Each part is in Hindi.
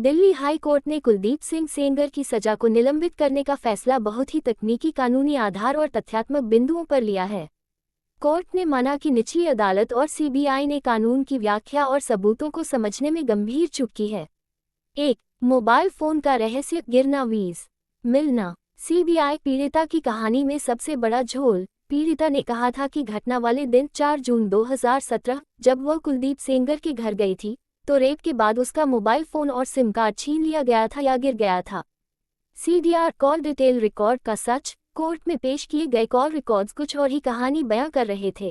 दिल्ली हाई कोर्ट ने कुलदीप सिंह सेंगर की सजा को निलंबित करने का फैसला बहुत ही तकनीकी कानूनी आधार और तथ्यात्मक बिंदुओं पर लिया है। कोर्ट ने माना कि निचली अदालत और सीबीआई ने कानून की व्याख्या और सबूतों को समझने में गंभीर चूक की है। 1. मोबाइल फोन का रहस्य गिरना वीज मिलना। सीबीआई पीड़िता की कहानी में सबसे बड़ा झोल। पीड़िता ने कहा था कि घटना वाले दिन 4 जून 2017 जब वह कुलदीप सेंगर के घर गई थी तो रेप के बाद उसका मोबाइल फोन और सिम कार्ड छीन लिया गया था या गिर गया था। सीडीआर कॉल डिटेल रिकॉर्ड का सच। कोर्ट में पेश किए गए कॉल रिकॉर्ड्स कुछ और ही कहानी बयां कर रहे थे।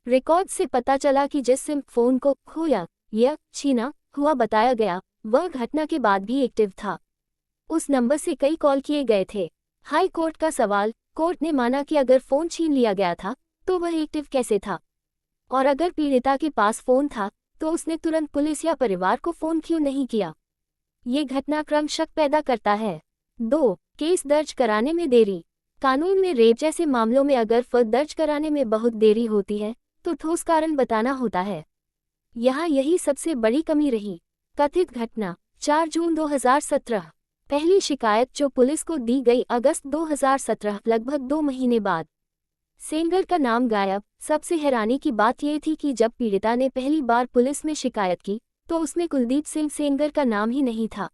रिकॉर्ड से पता चला कि जिस सिम फोन को खोया या छीना हुआ बताया गया वह घटना के बाद भी एक्टिव था। उस नंबर से कई कॉल किए गए थे। हाई कोर्ट का सवाल। कोर्ट ने माना कि अगर फोन छीन लिया गया था तो वह एक्टिव कैसे था, और अगर पीड़िता के पास फोन था तो उसने तुरंत पुलिस या परिवार को फोन क्यों नहीं किया। ये घटनाक्रम शक पैदा करता है। 2. केस दर्ज कराने में देरी। कानून में रेप जैसे मामलों में अगर फर्द दर्ज कराने में बहुत देरी होती है तो ठोस कारण बताना होता है। यहाँ यही सबसे बड़ी कमी रही। कथित घटना 4 जून 2017। पहली शिकायत जो पुलिस को दी गई अगस्त 2017, लगभग 2 महीने बाद। सेंगर का नाम गायब। सबसे हैरानी की बात यह थी कि जब पीड़िता ने पहली बार पुलिस में शिकायत की तो उसमें कुलदीप सिंह सेंगर का नाम ही नहीं था।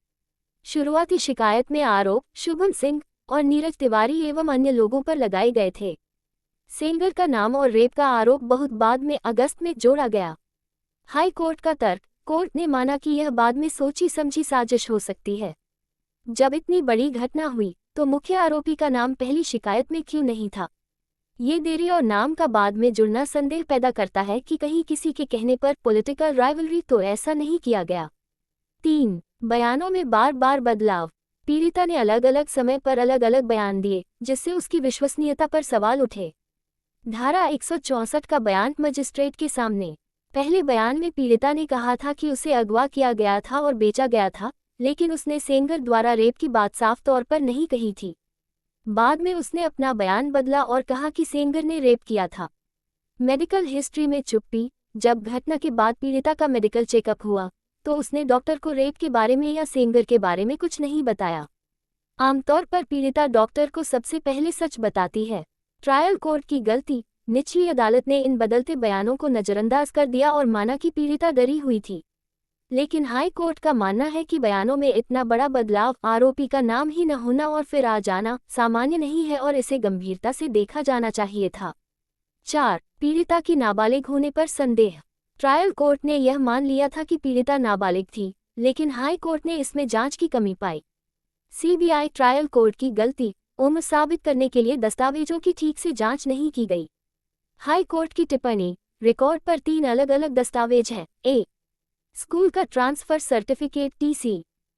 शुरुआती शिकायत में आरोप शुभम सिंह और नीरज तिवारी एवं अन्य लोगों पर लगाए गए थे। सेंगर का नाम और रेप का आरोप बहुत बाद में अगस्त में जोड़ा गया। हाई कोर्ट का तर्क। कोर्ट ने माना कि यह बाद में सोची समझी साजिश हो सकती है। जब इतनी बड़ी घटना हुई तो मुख्य आरोपी का नाम पहली शिकायत में क्यों नहीं था। ये देरी और नाम का बाद में जुड़ना संदेह पैदा करता है कि कहीं किसी के कहने पर पॉलिटिकल राइवलरी तो ऐसा नहीं किया गया। 3. बयानों में बार बार बदलाव। पीड़िता ने अलग अलग समय पर अलग अलग बयान दिए जिससे उसकी विश्वसनीयता पर सवाल उठे। धारा 164 का बयान मजिस्ट्रेट के सामने। पहले बयान में पीड़िता ने कहा था कि उसे अगवा किया गया था और बेचा गया था, लेकिन उसने सेंगर द्वारा रेप की बात साफ तौर पर नहीं कही थी। बाद में उसने अपना बयान बदला और कहा कि सेंगर ने रेप किया था। मेडिकल हिस्ट्री में चुप्पी। जब घटना के बाद पीड़िता का मेडिकल चेकअप हुआ तो उसने डॉक्टर को रेप के बारे में या सेंगर के बारे में कुछ नहीं बताया। आमतौर पर पीड़िता डॉक्टर को सबसे पहले सच बताती है। ट्रायल कोर्ट की गलती। निचली अदालत ने इन बदलते बयानों को नजरअंदाज कर दिया और माना कि पीड़िता डरी हुई थी। लेकिन हाई कोर्ट का मानना है कि बयानों में इतना बड़ा बदलाव, आरोपी का नाम ही न होना और फिर आ जाना सामान्य नहीं है और इसे गंभीरता से देखा जाना चाहिए था। 4. पीड़िता की नाबालिग होने पर संदेह। ट्रायल कोर्ट ने यह मान लिया था कि पीड़िता नाबालिग थी, लेकिन हाई कोर्ट ने इसमें जांच की कमी पाई। सीबीआई ट्रायल कोर्ट की गलती। उम्र साबित करने के लिए दस्तावेजों की ठीक से जांच नहीं की गई। हाई कोर्ट की टिप्पणी। रिकॉर्ड पर 3 अलग अलग दस्तावेज हैं। A. स्कूल का transfer certificate TC।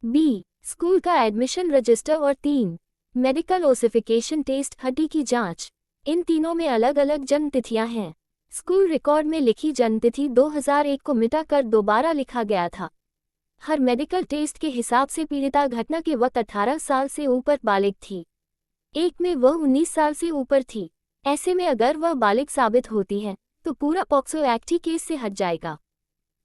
B. School का एडमिशन रजिस्टर और 3. मेडिकल ओसिफिकेशन टेस्ट हड्डी की जांच। इन तीनों में अलग अलग जन्म तिथियां हैं। स्कूल रिकॉर्ड में लिखी जन्मतिथि 2001 को मिटाकर दोबारा लिखा गया था। हर मेडिकल टेस्ट के हिसाब से पीड़िता घटना के वक्त 18 साल से ऊपर बालिग थी। एक में वह 19 साल से ऊपर थी। ऐसे में अगर वह बालिग साबित होती है तो पूरा पॉक्सो एक्ट ही केस से हट जाएगा।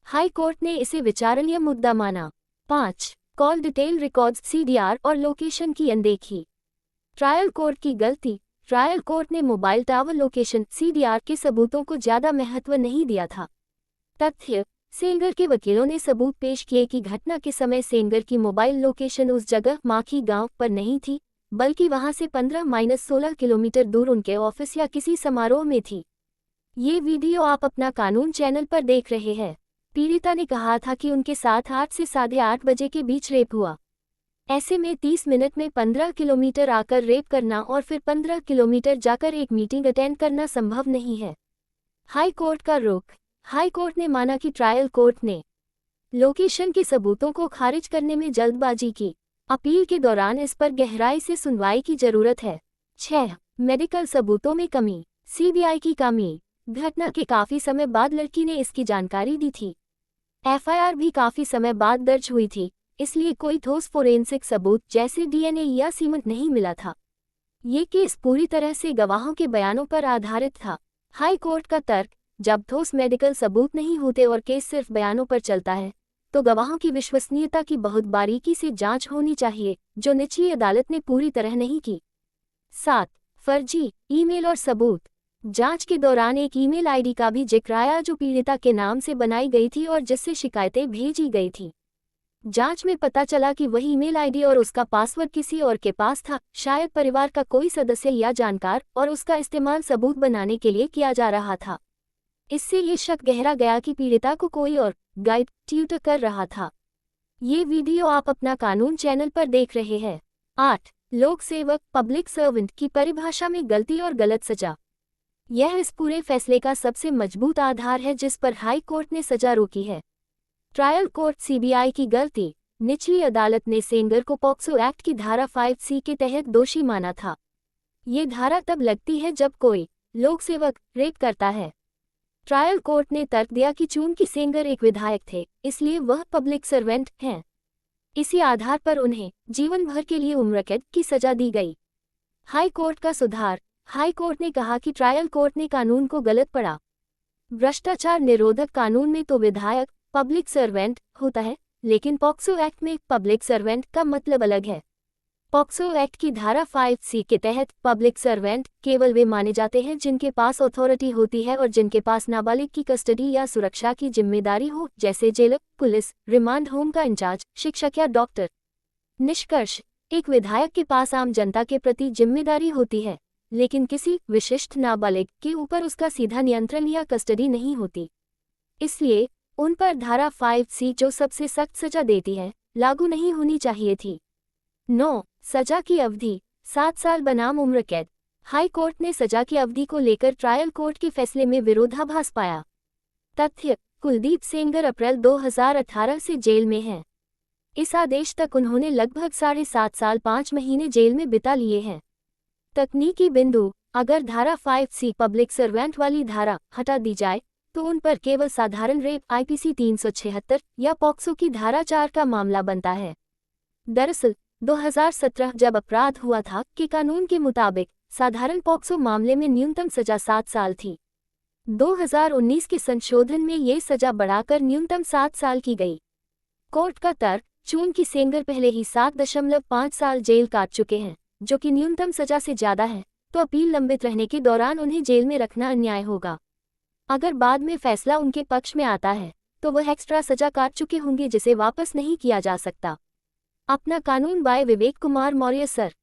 हाई कोर्ट ने इसे विचारणीय मुद्दा माना। 5. कॉल डिटेल रिकॉर्ड्स CDR और लोकेशन की अनदेखी। ट्रायल कोर्ट की गलती। ट्रायल कोर्ट ने मोबाइल टावर लोकेशन CDR के सबूतों को ज्यादा महत्व नहीं दिया था। तथ्य। सेंगर के वकीलों ने सबूत पेश किए कि घटना के समय सेंगर की मोबाइल लोकेशन उस जगह माखी गांव पर नहीं थी, बल्कि वहां से 15-16 किलोमीटर दूर उनके ऑफिस या किसी समारोह में थी। ये वीडियो आप अपना कानून चैनल पर देख रहे हैं। पीड़िता ने कहा था कि उनके साथ 8 से 8:30 बजे के बीच रेप हुआ। ऐसे में 30 मिनट में 15 किलोमीटर आकर रेप करना और फिर 15 किलोमीटर जाकर एक मीटिंग अटेंड करना संभव नहीं है। हाई कोर्ट का रुख। हाई कोर्ट ने माना कि ट्रायल कोर्ट ने लोकेशन के सबूतों को खारिज करने में जल्दबाजी की। अपील के दौरान इस पर गहराई से सुनवाई की जरूरत है। 6. मेडिकल सबूतों में कमी। सीबीआई की कमी। घटना के काफी समय बाद लड़की ने इसकी जानकारी दी थी। FIR भी काफी समय बाद दर्ज हुई थी, इसलिए कोई ठोस फोरेंसिक सबूत जैसे DNA या सीमेंट नहीं मिला था। ये केस पूरी तरह से गवाहों के बयानों पर आधारित था। हाई कोर्ट का तर्क। जब ठोस मेडिकल सबूत नहीं होते और केस सिर्फ बयानों पर चलता है तो गवाहों की विश्वसनीयता की बहुत बारीकी से जांच होनी चाहिए, जो निचली अदालत ने पूरी तरह नहीं की। 7. फर्जी ईमेल और सबूत। जांच के दौरान एक ईमेल आईडी का भी जिक्र आया जो पीड़िता के नाम से बनाई गई थी और जिससे शिकायतें भेजी गई थी। जांच में पता चला कि वही ईमेल आईडी और उसका पासवर्ड किसी और के पास था, शायद परिवार का कोई सदस्य या जानकार, और उसका इस्तेमाल सबूत बनाने के लिए किया जा रहा था। इससे ये शक गहरा गया कि पीड़िता को कोई और गाइड ट्यूटर कर रहा था। ये वीडियो आप अपना कानून चैनल पर देख रहे हैं। 8. लोक सेवक पब्लिक सर्वेंट की परिभाषा में गलती और गलत सजा। यह इस पूरे फैसले का सबसे मजबूत आधार है जिस पर हाई कोर्ट ने सजा रोकी है। ट्रायल कोर्ट सीबीआई की गलती। निचली अदालत ने सेंगर को पॉक्सो एक्ट की धारा 5C के तहत दोषी माना था। ये धारा तब लगती है जब कोई लोक सेवक रेप करता है। ट्रायल कोर्ट ने तर्क दिया कि चूंकि सेंगर एक विधायक थे, इसलिए वह पब्लिक सर्वेंट हैं। इसी आधार पर उन्हें जीवन भर के लिए उम्रकैद की सजा दी गई। हाई कोर्ट का सुधार। हाई कोर्ट ने कहा कि ट्रायल कोर्ट ने कानून को गलत पढ़ा। भ्रष्टाचार निरोधक कानून में तो विधायक पब्लिक सर्वेंट होता है, लेकिन पॉक्सो एक्ट में पब्लिक सर्वेंट का मतलब अलग है। पॉक्सो एक्ट की धारा 5C के तहत पब्लिक सर्वेंट केवल वे माने जाते हैं जिनके पास अथॉरिटी होती है और जिनके पास नाबालिग की कस्टडी या सुरक्षा की जिम्मेदारी हो, जैसे जेलर, पुलिस, रिमांड होम का इंचार्ज, शिक्षक या डॉक्टर। निष्कर्ष, एक विधायक के पास आम जनता के प्रति जिम्मेदारी होती है, लेकिन किसी विशिष्ट नाबालिग के ऊपर उसका सीधा नियंत्रण या कस्टडी नहीं होती। इसलिए उन पर धारा 5C, जो सबसे सख्त सजा देती है, लागू नहीं होनी चाहिए थी। 9. सजा की अवधि 7 साल बनाम उम्र कैद। हाई कोर्ट ने सजा की अवधि को लेकर ट्रायल कोर्ट के फैसले में विरोधाभास पाया। तथ्य: कुलदीप सेंगर अप्रैल 2018 से जेल में हैं। इस आदेश तक उन्होंने लगभग 7.5 साल 5 महीने जेल में बिता लिए हैं। तकनीकी बिंदु: अगर धारा 5C पब्लिक सर्वेंट वाली धारा हटा दी जाए तो उन पर केवल साधारण रेप IPC 376 या पॉक्सो की धारा 4 का मामला बनता है। दरअसल 2017 जब अपराध हुआ था कि कानून के मुताबिक साधारण पॉक्सो मामले में न्यूनतम सजा 7 साल थी। 2019 के संशोधन में ये सजा बढ़ाकर न्यूनतम 7 साल की गई। कोर्ट का तर्क: चूंकि सेंगर पहले ही 7.5 साल जेल काट चुके हैं, जो कि न्यूनतम सजा से ज्यादा है, तो अपील लंबित रहने के दौरान उन्हें जेल में रखना अन्याय होगा। अगर बाद में फैसला उनके पक्ष में आता है तो वह एक्स्ट्रा सजा काट चुके होंगे जिसे वापस नहीं किया जा सकता। अपना कानून बाय विवेक कुमार मौर्य सर।